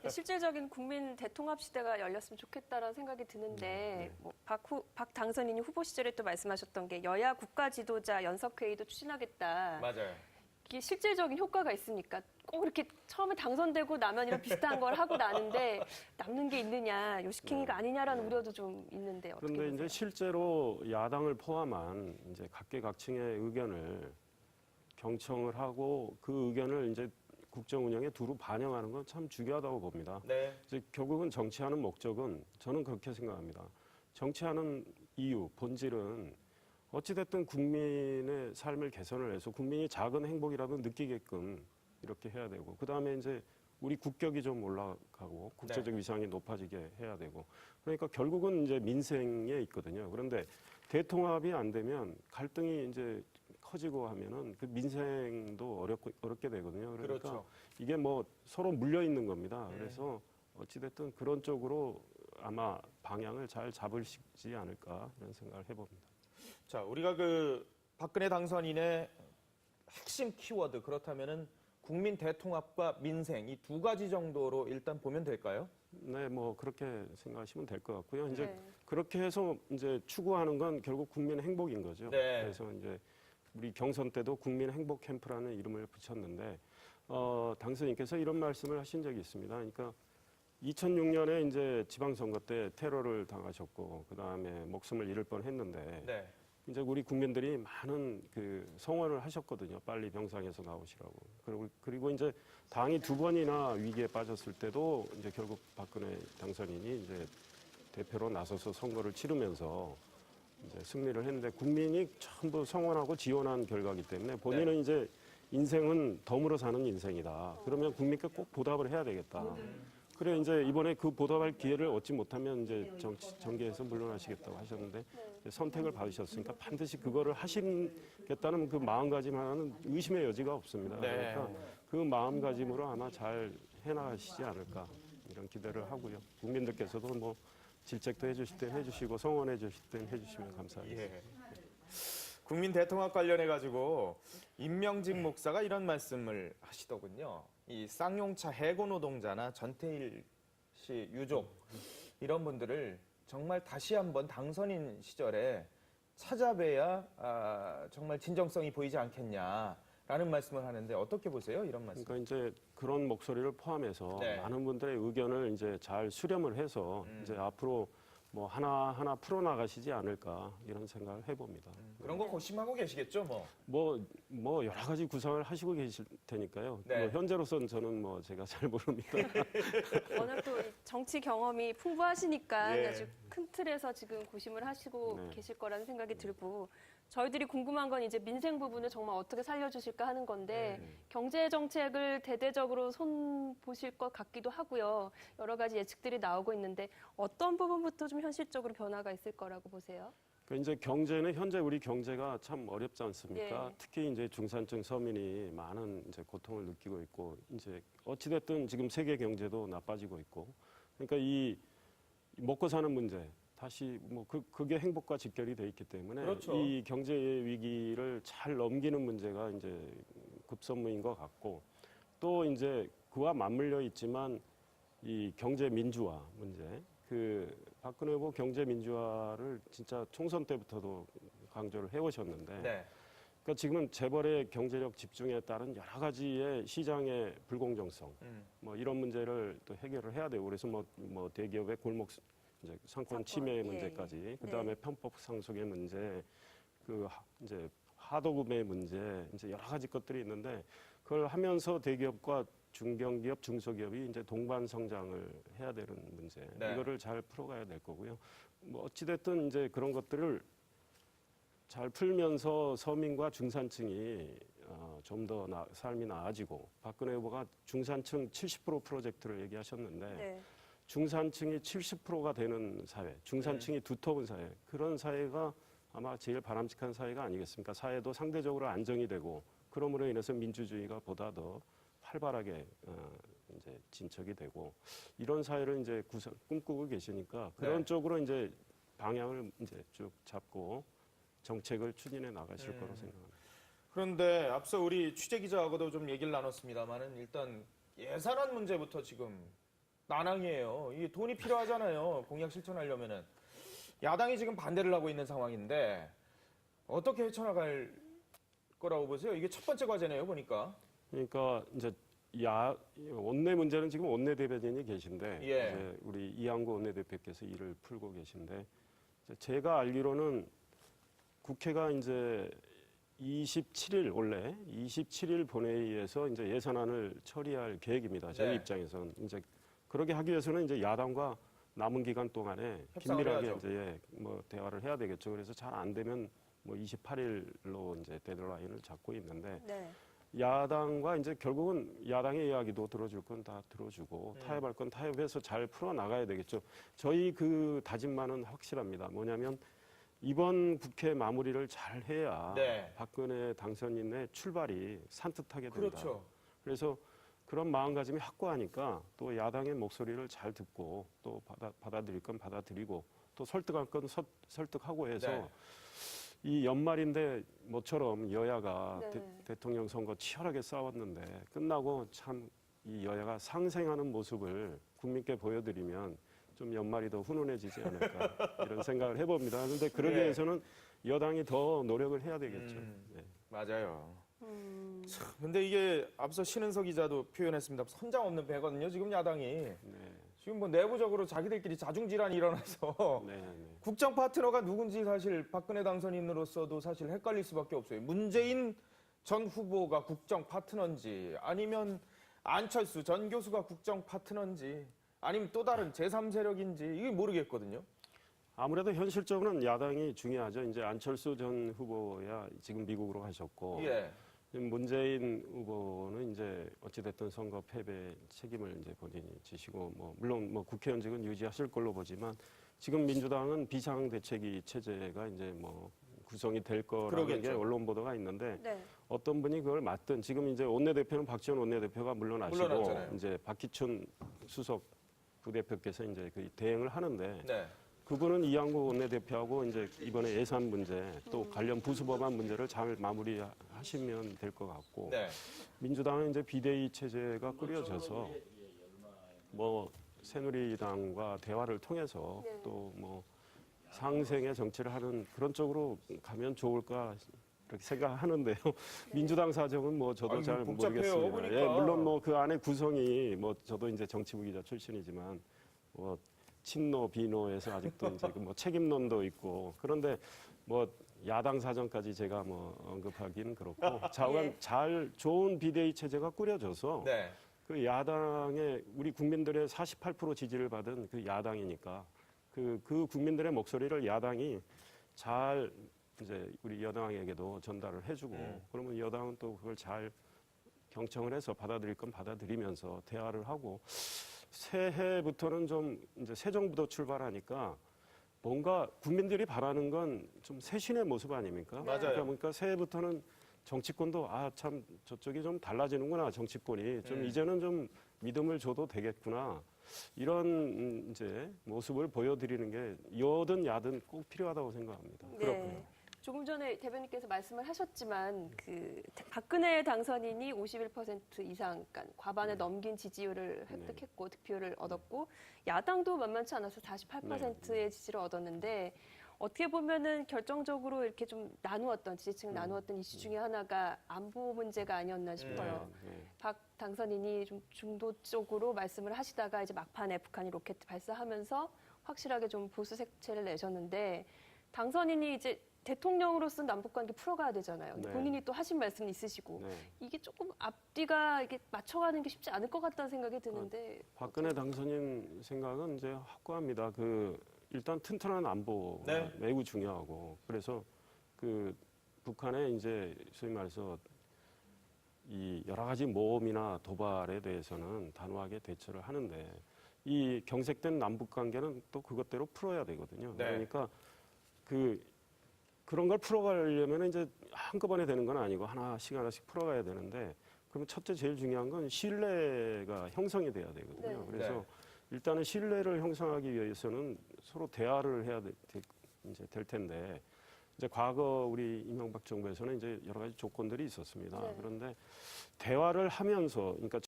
실질적인 국민 대통합 시대가 열렸으면 좋겠다라는 생각이 드는데 뭐 박 당선인이 후보 시절에 또 말씀하셨던 게 여야 국가 지도자 연석회의도 추진하겠다. 맞아요. 이게 실질적인 효과가 있습니까? 꼭 이렇게 처음에 당선되고 나면 이런 비슷한 걸 하고 나는데 남는 게 있느냐, 요식행위가 아니냐라는 우려도 좀 있는데 어떻게 그런데 보세요? 이제 실제로 야당을 포함한 이제 각계각층의 의견을 경청을 하고 그 의견을 이제 국정 운영에 두루 반영하는 건 참 중요하다고 봅니다. 네. 이제 결국은 정치하는 목적은 저는 그렇게 생각합니다. 정치하는 이유, 본질은 어찌됐든 국민의 삶을 개선을 해서 국민이 작은 행복이라도 느끼게끔 이렇게 해야 되고, 그 다음에 이제 우리 국격이 좀 올라가고 국제적 위상이 높아지게 해야 되고, 그러니까 결국은 이제 민생에 있거든요. 그런데 대통합이 안 되면 갈등이 이제 커지고 하면은 그 민생도 어렵게 되거든요. 그러니까 그렇죠. 이게 뭐 서로 물려 있는 겁니다. 그래서 어찌됐든 그런 쪽으로 아마 방향을 잘 잡으시지 않을까 이런 생각을 해봅니다. 자, 우리가 그 박근혜 당선인의 핵심 키워드 그렇다면은 국민 대통합과 민생 이 두 가지 정도로 일단 보면 될까요? 네, 뭐 그렇게 생각하시면 될 것 같고요. 이제 네. 그렇게 해서 이제 추구하는 건 결국 국민 행복인 거죠. 네. 그래서 이제 우리 경선 때도 국민 행복 캠프라는 이름을 붙였는데 당선인께서 이런 말씀을 하신 적이 있습니다. 그러니까 2006년에 이제 지방선거 때 테러를 당하셨고 그 다음에 목숨을 잃을 뻔했는데 네. 이제 우리 국민들이 많은 그 성원을 하셨거든요. 빨리 병상에서 나오시라고. 그리고 이제 당이 두 번이나 위기에 빠졌을 때도 이제 결국 박근혜 당선인이 이제 대표로 나서서 선거를 치르면서 이제 승리를 했는데 국민이 전부 성원하고 지원한 결과이기 때문에 본인은 네. 이제 인생은 덤으로 사는 인생이다. 그러면 국민께 꼭 보답을 해야 되겠다. 그래 이제 이번에 그 보답할 기회를 얻지 못하면 이제 정계에서 물러나시겠다고 하셨는데 이제 선택을 받으셨으니까 반드시 그거를 하시겠다는 그 마음가짐하고는 의심의 여지가 없습니다. 네. 그러니까 그 마음가짐으로 아마 잘 해나가시지 않을까 이런 기대를 하고요. 국민들께서도 뭐 질책도 해주실 땐 해주시고 성원해 주실 땐 해주시면 감사하겠습니다. 예. 국민 대통합 관련해 가지고 임명직 목사가 이런 말씀을 하시더군요. 이 쌍용차 해고 노동자나 전태일 씨 유족 이런 분들을 정말 다시 한번 당선인 시절에 찾아뵈야 정말 진정성이 보이지 않겠냐라는 말씀을 하는데 어떻게 보세요? 이런 말씀. 그러니까 이제 그런 목소리를 포함해서 네. 많은 분들의 의견을 이제 잘 수렴을 해서 이제 앞으로 뭐 하나하나 풀어나가시지 않을까 이런 생각을 해봅니다. 그런 거 고심하고 계시겠죠, 뭐. 뭐 여러 가지 구상을 하시고 계실 테니까요. 네. 뭐 현재로서는 저는 뭐 제가 잘 모릅니다. 워낙 또 정치 경험이 풍부하시니까 예. 아주 큰 틀에서 지금 고심을 하시고 네. 계실 거라는 생각이 들고 저희들이 궁금한 건 이제 민생 부분을 정말 어떻게 살려주실까 하는 건데 경제 정책을 대대적으로 손보실 것 같기도 하고요. 여러 가지 예측들이 나오고 있는데 어떤 부분부터 좀 현실적으로 변화가 있을 거라고 보세요? 이제 경제는 현재 우리 경제가 참 어렵지 않습니까? 예. 특히 이제 중산층 서민이 많은 이제 고통을 느끼고 있고 이제 어찌됐든 지금 세계 경제도 나빠지고 있고 그러니까 이 먹고 사는 문제 다시 뭐 그게 행복과 직결이 돼 있기 때문에 그렇죠. 이 경제 위기를 잘 넘기는 문제가 이제 급선무인 것 같고 또 이제 그와 맞물려 있지만 이 경제 민주화 문제 그 박근혜 후보 경제 민주화를 진짜 총선 때부터도 강조를 해오셨는데 네. 그러니까 지금은 재벌의 경제력 집중에 따른 여러 가지의 시장의 불공정성 뭐 이런 문제를 또 해결을 해야 되고 그래서 뭐 대기업의 골목 이제 상권 침해 문제까지 그다음에 편법 상속의 문제 이제 하도급의 문제 이제 여러 가지 것들이 있는데 그걸 하면서 대기업과 중견기업, 중소기업이 이제 동반 성장을 해야 되는 문제 네. 이거를 잘 풀어가야 될 거고요. 뭐 어찌됐든 이제 그런 것들을 잘 풀면서 서민과 중산층이 좀 더 삶이 나아지고 박근혜 후보가 중산층 70% 프로젝트를 얘기하셨는데 네. 중산층이 70%가 되는 사회, 중산층이 두터운 사회 그런 사회가 아마 제일 바람직한 사회가 아니겠습니까? 사회도 상대적으로 안정이 되고 그러므로 인해서 민주주의가 보다 더 활발하게 이제 진척이 되고 이런 사회를 이제 꿈꾸고 계시니까 그런 네. 쪽으로 이제 방향을 이제 쭉 잡고 정책을 추진해 나가실 거로 생각합니다. 그런데 앞서 우리 취재 기자하고도 좀 얘기를 나눴습니다만은 일단 예산안 문제부터 지금 난항이에요. 이게 돈이 필요하잖아요. 공약 실천하려면은. 야당이 지금 반대를 하고 있는 상황인데 어떻게 헤쳐나갈 거라고 보세요? 이게 첫 번째 과제네요, 보니까. 그러니까 이제 원내 문제는 지금 원내 대변인이 계신데 예. 이제 우리 이양구 원내대표께서 일을 풀고 계신데 이제 제가 알기로는 국회가 이제 27일 원래 27일 본회의에서 이제 예산안을 처리할 계획입니다. 저희 네. 입장에서는 이제 그렇게 하기 위해서는 이제 야당과 남은 기간 동안에 협상을 긴밀하게 해야죠. 이제 뭐 대화를 해야 되겠죠. 그래서 잘 안 되면 뭐 28일로 이제 데드라인을 잡고 있는데 네. 야당과 이제 결국은 야당의 이야기도 들어줄 건 다 들어주고 타협할 건 타협해서 잘 풀어 나가야 되겠죠. 저희 그 다짐만은 확실합니다. 뭐냐면 이번 국회 마무리를 잘 해야 네. 박근혜 당선인의 출발이 산뜻하게 된다. 그렇죠. 그래서 그런 마음가짐이 확고하니까 또 야당의 목소리를 잘 듣고 또 받아들일 건 받아들이고 또 설득할 건 설득하고 해서 네. 이 연말인데 모처럼 여야가 네. 대통령 선거 치열하게 싸웠는데 끝나고 참 이 여야가 상생하는 모습을 국민께 보여드리면 좀 연말이 더 훈훈해지지 않을까 이런 생각을 해봅니다. 그런데 그러기 네. 위해서는 여당이 더 노력을 해야 되겠죠. 네. 맞아요. 참, 근데 이게 앞서 신은석 기자도 표현했습니다. 선장 없는 배거든요. 지금 야당이. 네. 지금 뭐 내부적으로 자기들끼리 자중질환이 일어나서 네. 네. 국정 파트너가 누군지 사실 박근혜 당선인으로서도 사실 헷갈릴 수밖에 없어요. 문재인 전 후보가 국정 파트너인지 아니면 안철수 전 교수가 국정 파트너인지 아니면 또 다른 제3세력인지 이게 모르겠거든요. 아무래도 현실적으로는 야당이 중요하죠. 이제 안철수 전 후보야 지금 미국으로 가셨고 예. 문재인 후보는 이제 어찌됐든 선거 패배 책임을 이제 본인이 지시고 뭐 물론 뭐 국회의원직은 유지하실 걸로 보지만 지금 민주당은 비상대책위 체제가 이제 뭐 구성이 될 거라는 그러겠죠. 게 언론 보도가 있는데 네. 어떤 분이 그걸 맡든 지금 이제 원내대표는 박지원 원내대표가 물러나시고 물러났잖아요. 이제 박기춘 수석 부대표께서 이제 그 대행을 하는데 네. 그분은 이양구 원내대표하고 이제 이번에 예산 문제 또 관련 부수법안 문제를 잘 마무리하시면 될 것 같고 네. 민주당은 이제 비대위 체제가 꾸려져서 뭐 새누리당과 대화를 통해서 네. 또 뭐 상생의 정치를 하는 그런 쪽으로 가면 좋을까 이렇게 생각하는데요. 민주당 사정은 뭐 저도 아이고, 잘 복잡해요, 모르겠습니다. 보니까. 예, 물론 뭐 그 안에 구성이 뭐 저도 이제 정치부 기자 출신이지만 뭐 친노 비노에서 아직도 이제 그 뭐 책임론도 있고 그런데 뭐 야당 사정까지 제가 뭐 언급하기는 그렇고 자관 예. 잘 좋은 비대위 체제가 꾸려져서 네. 그 야당의 우리 국민들의 48% 지지를 받은 그 야당이니까 그 국민들의 목소리를 야당이 잘 이제 우리 여당에게도 전달을 해주고 그러면 여당은 또 그걸 잘 경청을 해서 받아들일 건 받아들이면서 대화를 하고 새해부터는 좀 이제 새 정부도 출발하니까 뭔가 국민들이 바라는 건 좀 새신의 모습 아닙니까? 맞아요. 그러니까 새해부터는 정치권도 아 참 저쪽이 좀 달라지는구나 정치권이 좀 이제는 좀 믿음을 줘도 되겠구나 이런 이제 모습을 보여드리는 게 여든 야든 꼭 필요하다고 생각합니다. 네. 조금 전에 대변인께서 말씀을 하셨지만 그 박근혜 당선인이 51% 이상, 그러니까 과반을 넘긴 지지율을 획득했고 득표를 얻었고 야당도 만만치 않아서 48%의 지지를 얻었는데 어떻게 보면은 결정적으로 이렇게 좀 나누었던 지지층을 나누었던 이슈 중에 하나가 안보 문제가 아니었나 싶어요. 박 당선인이 좀 중도 쪽으로 말씀을 하시다가 이제 막판에 북한이 로켓 발사하면서 확실하게 좀 보수 색채를 내셨는데 당선인이 이제 대통령으로서 남북관계 풀어가야 되잖아요. 근데 네. 본인이 또 하신 말씀이 있으시고 네. 이게 조금 앞뒤가 이게 맞춰가는 게 쉽지 않을 것 같다는 생각이 드는데 박근혜 당선인 생각은 이제 확고합니다. 그 일단 튼튼한 안보가 네. 매우 중요하고 그래서 그 북한의 이제 소위 말해서 이 여러 가지 모험이나 도발에 대해서는 단호하게 대처를 하는데 이 경색된 남북 관계는 또 그것대로 풀어야 되거든요. 네. 그러니까 그런 걸 풀어가려면 이제 한꺼번에 되는 건 아니고 하나씩 풀어가야 되는데 그러면 첫째 제일 중요한 건 신뢰가 형성이 돼야 되거든요. 네. 그래서 네. 일단은 신뢰를 형성하기 위해서는 서로 대화를 해야 이제 될 텐데 이제 과거 우리 이명박 정부에서는 이제 여러 가지 조건들이 있었습니다. 네. 그런데 대화를 하면서 그러니까